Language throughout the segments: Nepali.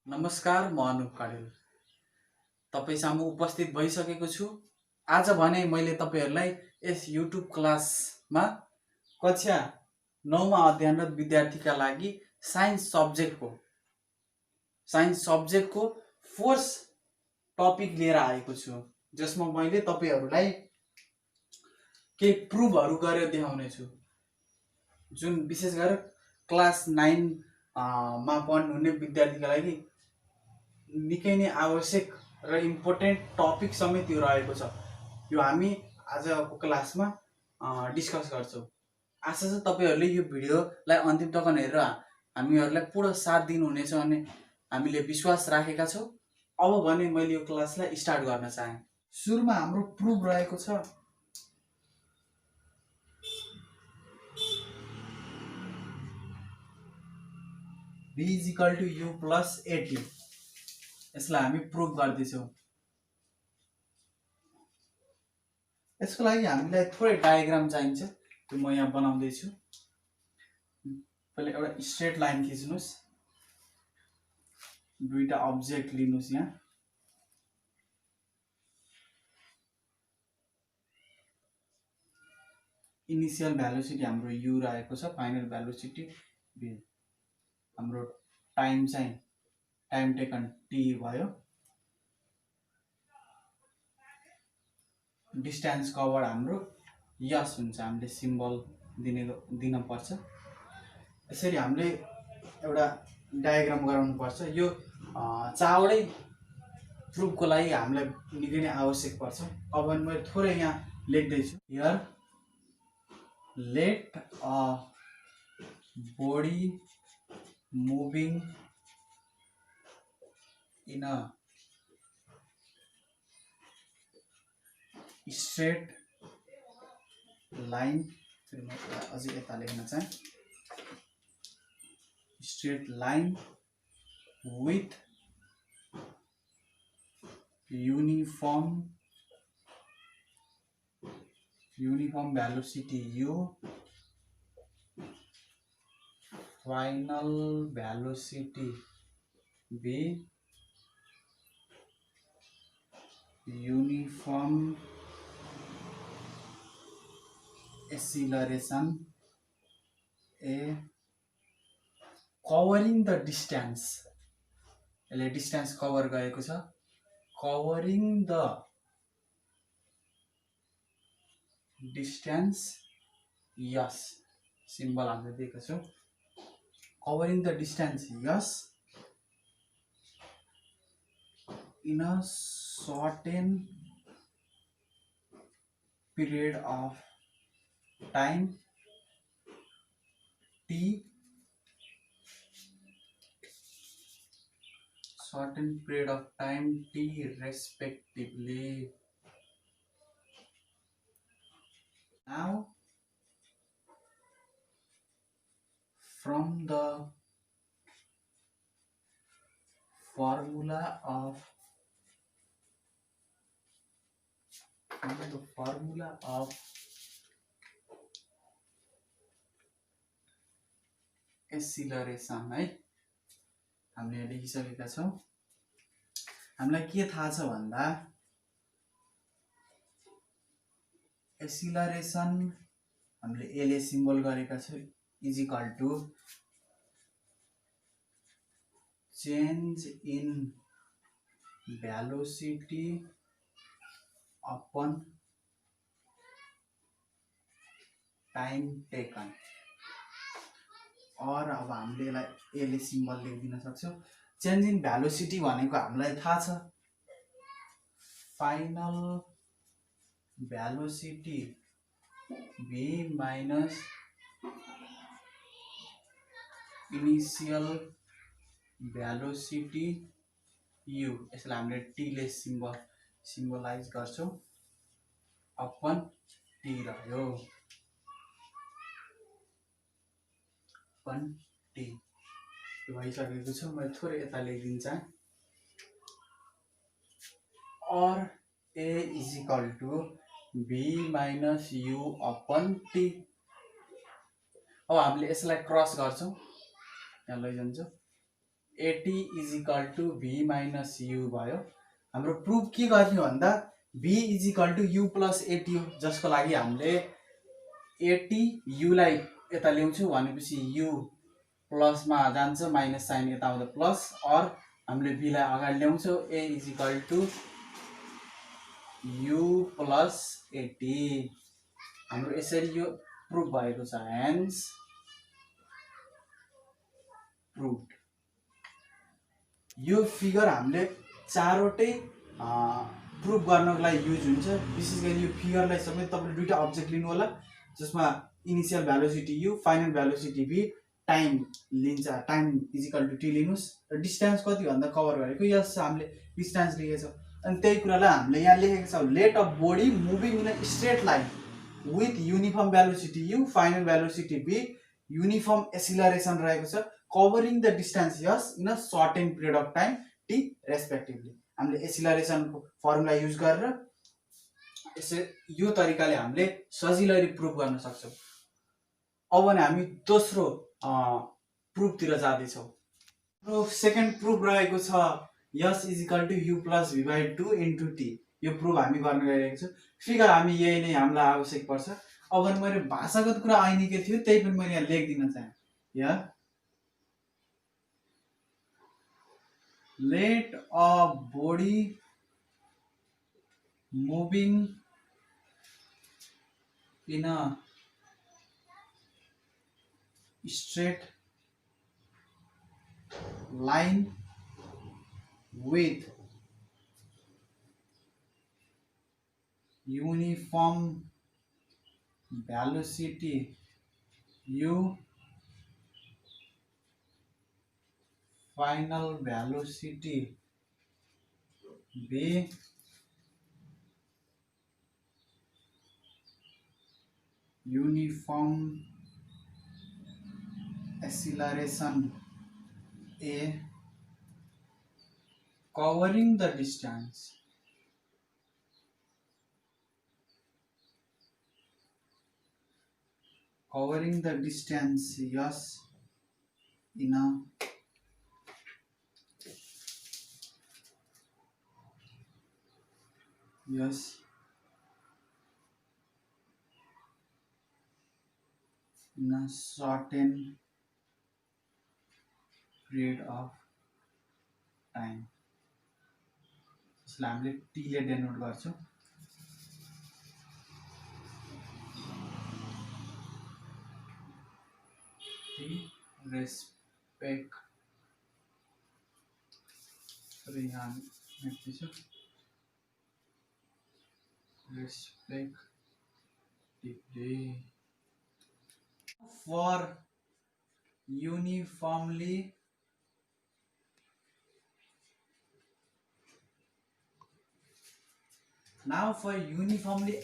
नमस्कार, म अनुप कडेल तपाईँ सामु उपस्थित भइसकेको छु। आज भने मैले तपाईहरुलाई यस युट्युब क्लासमा कक्षा 9 मा अध्ययनरत विद्यार्थीका लागि साइन्स सब्जेक्टको फोर्स टपिक लिएर आएको छु, जसमा मैले तपाईहरुलाई केही प्रुफहरु गरेर देखाउने छु, जुन विशेष गरेर क्लास 9 मा पढ्नुहुने विद्यार्थीका लागि निकै नै आवश्यक र इम्पोर्टेन्ट टपिक समेत यो रहेको छ। यो हामी आजको क्लासमा डिस्कस गर्छौं। आशा छ तपाईहरुले यो भिडियोलाई अन्तिम तक हेरेर हामीहरुलाई पूर्ण साथ दिनुहुनेछ भन्ने हामीले विश्वास राखेका छौं। अब भने मैले यो क्लासलाई स्टार्ट गर्न चाहे। सुरुमा हाम्रो प्रुफ रहेको छ v = u + at। यसलाई हामी प्रुफ गर्दैछौं। यसको लागि हामीलाई थोरै डायग्राम चाहिन्छ, त्यो म यहाँ बनाउँदै छु। पहिले एउटा स्ट्रेट लाइन खिच्नुस्, दुईटा अब्जेक्ट लिनुस्। यहाँ इनिशियल भेलोसिटी हाम्रो u रहेको छ, फाइनल भेलोसिटी v। हाम्रो टाइम चाहिँ टाइम टेकन t भयो। डिस्टेन्स कभर हाम्रो यस हुन्छ, हामीले सिम्बल दिन पर्छ। यसरी हामीले एउटा डायग्राम गराउनु पर्छ। यो चावडै प्रुफको लागि हामीलाई निकै नै आवश्यक पर्छ। अब मैले थोरै यहाँ लेख्दै छु। Here let a body moving in a straight line, अझै यता लेख्न चाहे, straight line with uniform velocity u, final velocity v, uniform acceleration a, covering the distance। यसले डिस्टेन्स कभर गरेको छ। covering the distance, yes, symbol हामीले दिएको छौं। covering the distance, yes, in a certain period of time t, certain period of time t respectively। Now from the formula of acceleration है हामीले लेखिसकेका छौं। हामीलाई के थाहा छ भन्दा एक्सिलरेसन हामीले a ले सिम्बल गरेका छौं, = change in velocity upon time taken। और अब हामीले यसलाई a ले सिम्बल लेखिदिन सक्छौं। चेन्ज इन भेलोसिटी भनेको हामीलाई थाहा छ, final velocity v minus initial velocity u। यसलाई हामीले t ले सिम्बलाइज गर्छौं, अपन t रह्यो, अपन t। यो भइसकेको छ। मैले थोरै यता लेखिदिन चाहे। और a = v minus u upon t। अब हामीले यसलाई क्रस गर्छौं, यहाँ लैजान्छौं। A t is equal to v minus u भयो। हाम्रो प्रुफ के गर्ने भन्दा v is equal to u plus a t हो, जसको लागि हामीले एटी युलाई यता ल्याउँछु भनेपछि यु प्लसमा जान्छ, माइनस साइन यता आउँदा प्लस, और हामीले बीलाई अगाडि ल्याउँछौँ, a is equal to u plus a t. हाम्रो यसरी यो प्रुफ भएको छ, हेन्स प्रुफ। यो फिगर हामीले चारवटै प्रुफ गर्नको लागि युज हुन्छ। विशेष गरी यो फिगरलाई सबै तपाईँले दुईवटा अब्जेक्ट लिनु होला, जसमा initial velocity you, final velocity V, time लिन्छ, टाइम इजिकल टु टी लिनुहोस्, र डिस्टेन्स कति भन्दा कभर गरेको यस हामीले डिस्टेन्स लेखेको छौँ। अनि त्यही कुरालाई हामीले यहाँ लेखेको छौँ, let a body moving in a straight line with uniform velocity you, final velocity v, uniform acceleration रहेको छ, covering the distance s in a certain period of time t respectively. हामीले एसिलरेसनको फर्मुला युज गरेर यसै यो तरिकाले हामीले सजिलै प्रुफ गर्न सक्छौँ। अब भने हामी दोस्रो प्रुफतिर जाँदैछौँ। सेकेन्ड प्रुफ रहेको छ s is equal to u plus V by two into t. यो प्रुफ हामी गर्न गइरहेको छौँ। फिगर हामी यही नै हामीलाई आवश्यक पर्छ। अब मैले भाषागत कुरा आइनिकै थियो, त्यही पनि मैले यहाँ लेखिदिन चाहेँ। यहाँ let a body moving in a straight line with uniform velocity u, final velocity v, uniform acceleration a, covering the distance yes in a certain period of time। यसलाई हामीले टी ले डेनोट गर्छौं। Respect respectively for uniformly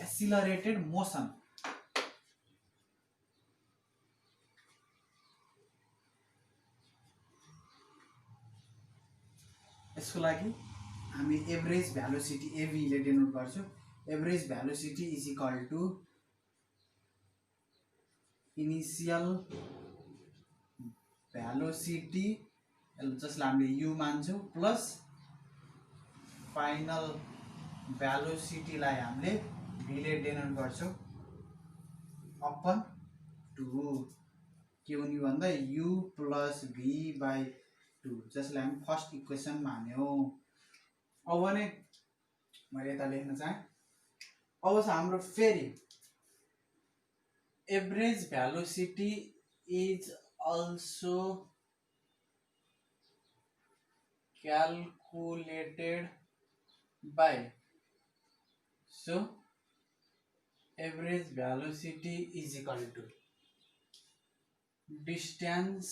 accelerated motion, यसको लागि हामी एभरेज भ्यालोसिटी एभी ले डेनोट गर्छौं। Average velocity is equal to initial velocity जसलाई हामीले यु मान्छौं प्लस फाइनल भ्यालोसिटीलाई हामीले भी ले डेनोट गर्छौं अपन टू। के हुने भन्दा U plus V by two, जसलाई हामी फर्स्ट इक्वेसन मान्यौं। अब भने मैले यता लेख्न चाहे। अब छ हाम्रो फेरि average velocity is also calculated by, so average velocity is equal to distance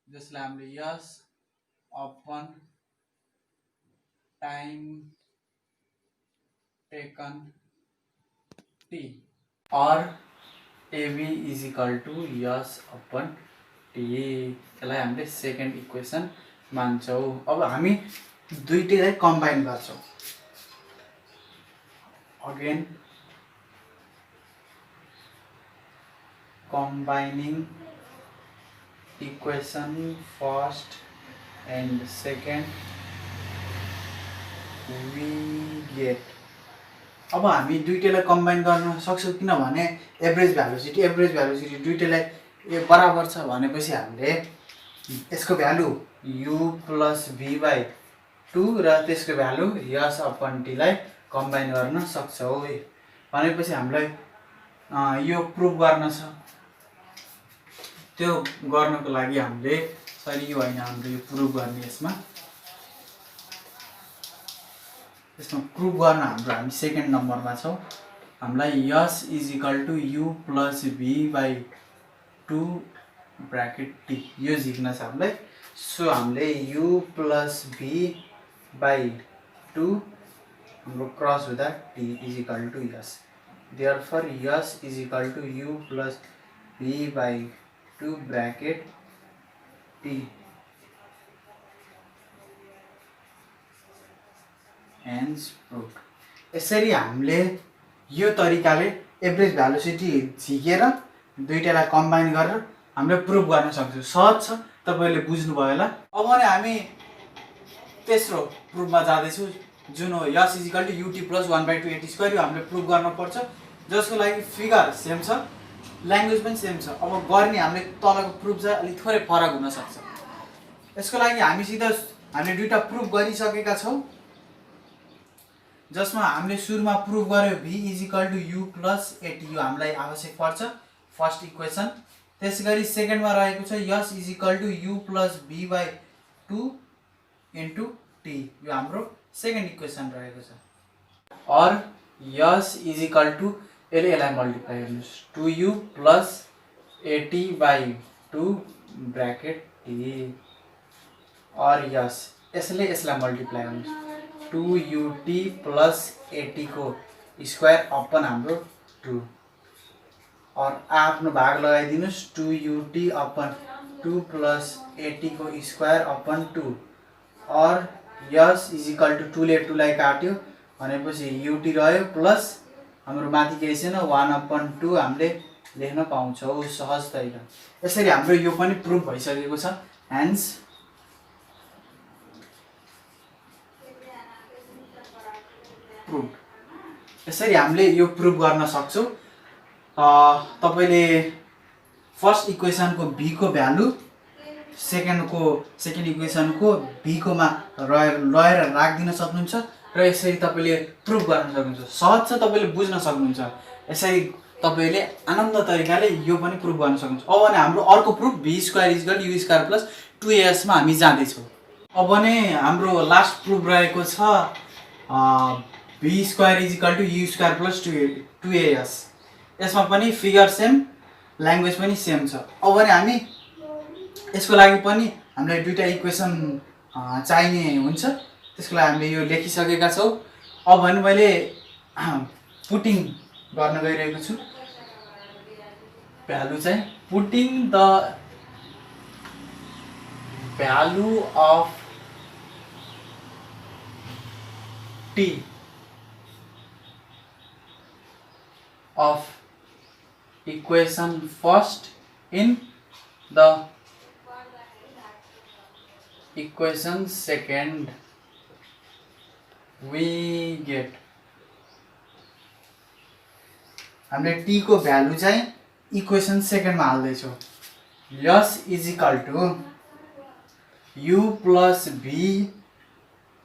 जसलाई हामीले s upon time taken t, और AV is equal to s upon t. यसलाई हामीले सेकेन्ड इक्वेसन मान्छौं। अब हामी दुईटैलाई कम्बाइन गर्छौं। Again combining equation first and second we get. अब हामी दुईटैलाई कम्बाइन गर्न सक्छौँ किनभने एभरेज भ्यालोसिटी दुईटैलाई बराबर छ भनेपछि हामीले यसको value u plus v by 2 र त्यसको भ्यालु यस अपन टीलाई कम्बाइन गर्न सक्छौँ भनेपछि हामीलाई यो प्रुभ गर्न छ। त्यो गर्नको लागि हामीले सरी यो होइन हाम्रो यो प्रुभ गर्ने यसमा प्रुभ गर्न हाम्रो हामी सेकेन्ड नम्बरमा छौँ। हामीलाई s is equal to u plus v by 2 bracket t यो झिक्न छ हामीलाई। सो हामीले u प्लस v बाई 2 हाम्रो क्रस हुँदा t is equal to S. Therefore S is equal to u plus v by 2 bracket t and prove. यसरी हामीले यो तरिकाले एभरेज भ्यालोसिटी झिकेर दुईटैलाई कम्बाइन गरेर हामीले प्रुभ गर्न सक्छौँ। सहज छ, तपाईले बुझ्नुभयो होला। अब भने हामी तेस्रो प्रुफमा जाँदैछु जुन हो s is equal to u t plus 1/2 a t square. यो हामीले प्रुभ गर्न पर्छ जसको लागि फिगर सेम छ, ल्याङ्ग्वेज पनि सेम छ। अब गर्ने हामीले तलको प्रुफ चाहिँ अलिक थोरै फरक हुन सक्छ। यसको लागि हामीले दुईटा प्रुफ गरिसकेका छौँ जसमा हामीले सुरुमा प्रुफ गर्यो v is equal to u plus AT. यो हामीलाई आवश्यक पर्छ फर्स्ट इक्वेसन। त्यसैगरी सेकेन्डमा रहेको छ s is equal to u plus v by 2 into t. यो हाम्रो सेकेन्ड इक्वेसन रहेको छ। और यस इज इक्वल टु यसलाई मल्टिप्लाई गर्नुहोस् 2u plus a t by 2 bracket t. और यसले यसलाई मल्टिप्लाई गर्नुहोस् 2ut प्लस 80 को स्क्वायर अपन हाम्रो 2 और आफ्नो भाग लगाइदिनुहोस् 2ut अपन 2 प्लस 80 को स्क्वायर अपन 2 और यस इज इक्वल टु 2 ले 2 लाई काट्यो भनेपछि ut रह्यो प्लस हाम्रो माथि केही छैन 1/2 हामीले लेख्न पाउँछौँ सहज तरिका। यसरी हाम्रो यो पनि प्रुफ भइसकेको छ। Hence proof. यसरी हामीले यो प्रुफ गर्न सक्छौँ। तपाईले फर्स्ट इक्वेसनको b को भ्यालु सेकेन्ड इक्वेसनको b कोमा रहेर राखिदिन सक्नुहुन्छ र यसरी तपाईले प्रुफ गर्न सक्नुहुन्छ। सहज छ, तपाईले बुझ्न सक्नुहुन्छ। यसरी तपाईले आनन्द तरिकाले यो पनि प्रुफ गर्न सक्नुहुन्छ। अब भने हाम्रो अर्को proof b square is equal to u square plus 2as मा हामी जाँदैछौँ। अब भने हाम्रो लास्ट प्रुफ रहेको छ b square is equal to u square plus 2as। यसमा पनि फिगर सेम, ल्याङ्ग्वेज पनि सेम छ। अब भने हामी यसको लागि पनि हामीलाई दुईटा इक्वेसन चाहिने हुन्छ। त्यसको लागि हामीले यो लेखिसकेका छौँ। अब भने मैले पुटिङ गर्न गइरहेको छु भ्यालु चाहिँ putting the value of t of equation first in the equation second we get। हामीले t को भ्यालु चाहिँ इक्वेसन सेकेन्डमा हाल्दैछौँ। S is equal to u plus v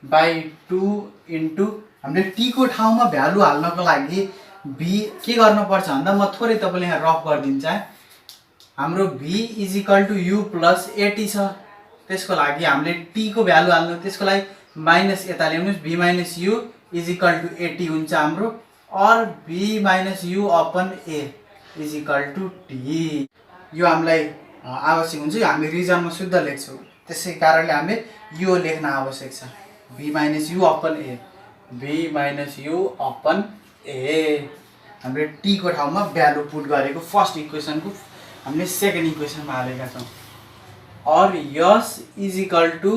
by 2 into हामीले t को ठाउँमा भ्यालु हाल्नको लागि b के गर्नुपर्छ भन्दा म थोरै तपाईले यहाँ रफ गरिदिन्छ। हाम्रो v is equal to u plus 80 छ। त्यसको लागि हामीले t को भ्यालु हाल्नु, त्यसको लागि माइनस यता ल्याउनुस् b minus u is equal to 80 हुन्छ हाम्रो और b minus u upon a is equal to t। यो हामीलाई आवश्यक हुन्छ। हामी रिजनमा शुद्ध लेख्छौँ, त्यसै कारणले हामीले यो लेख्न आवश्यक छ b minus u upon a, b minus u upon a. हामीले t को ठाउँमा भ्यालु पुट गरेको फर्स्ट इक्वेसनको हामीले सेकेन्ड इक्वेसनमा हालेका छौँ। और यस इज इक्वल टु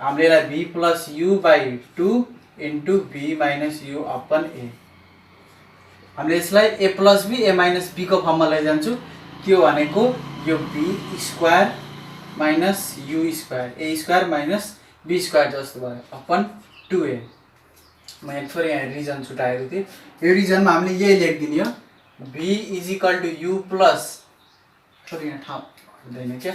हामीले यसलाई b plus u by 2 into b minus u upon a. हामीले यसलाई a plus b a minus b को फर्ममा लैजान्छु। त्यो भनेको यो b square minus you square a square minus b square जस्तो भयो अपन 2a। मैले थोरै यहाँ रिजन छुटाएको थिएँ। यो रिजनमा हामीले यही लेखिदिने हो b is equal to U plus थोरै यहाँ ठाउँ हुँदैन क्या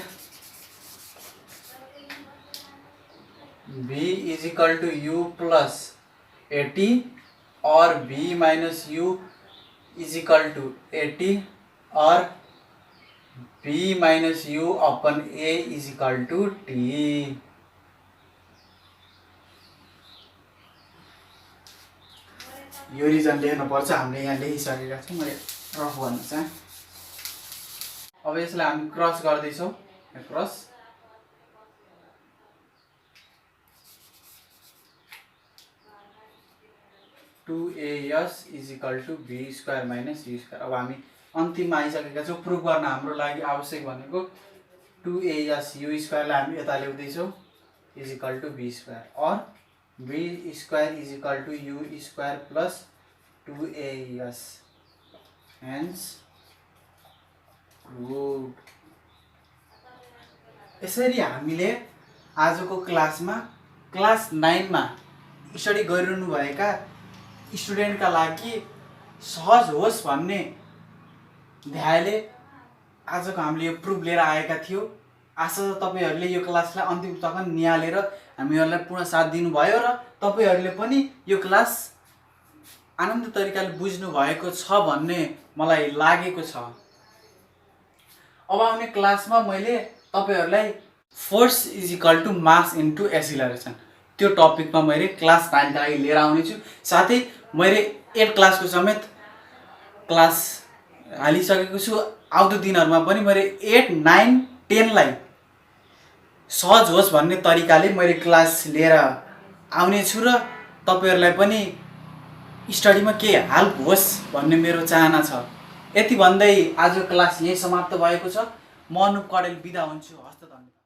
b is equal to U plus 80 और b minus U is equal to 80 और b minus U upon a is equal to t। यो रिजन लेख्नुपर्छ, हामीले यहाँ लेखिसकेका छौँ। मैले रफ गर्न चाहेँ। अब यसलाई हामी क्रस गर्दैछौँ, cross two S is equal to be square minus you square. अब हामी अन्तिममा आइसकेका छौँ। प्रुभ गर्न हाम्रो लागि आवश्यक भनेको 2as यू स्क्वायरलाई हामी यता ल्याउँदैछौँ is equal to be square और b square is equal to u square plus 2as hence good. यसरी हामीले आजको क्लासमा क्लास 9 मा स्टडी गरिरहनु भएका स्टुडेन्टका लागि सहज होस् भन्ने ध्यानले आजको हामीले यो प्रुफ लिएर आएका थियौँ। आशा छ तपाईँहरूले यो क्लासलाई अन्तिमसम्म निहालेर हामीहरूलाई पूर्ण साथ दिनुभयो र तपाईँहरूले पनि यो क्लास आनन्द तरिकाले बुझ्नु भएको छ भन्ने मलाई लागेको छ। अब आउने क्लासमा मैले तपाईँहरूलाई force is equal to mass into acceleration त्यो टपिकमा मैले क्लास 9 का लागि लिएर आउनेछु। साथै मैले 8 क्लासको समेत क्लास हालिसकेको छु। आउँदो दिनहरूमा पनि मैले 8, 9, 10 लाई सहज होस् भन्ने तरिकाले मैले क्लास लिएर आउने छु र तपाईहरुलाई पनि स्टडीमा के हेल्प होस् भन्ने मेरो चाहना छ। यति भन्दै आजको क्लास यही समाप्त भएको छ। म अनुप कडेल बिदा हुन्छु। हस्त धन्यवाद।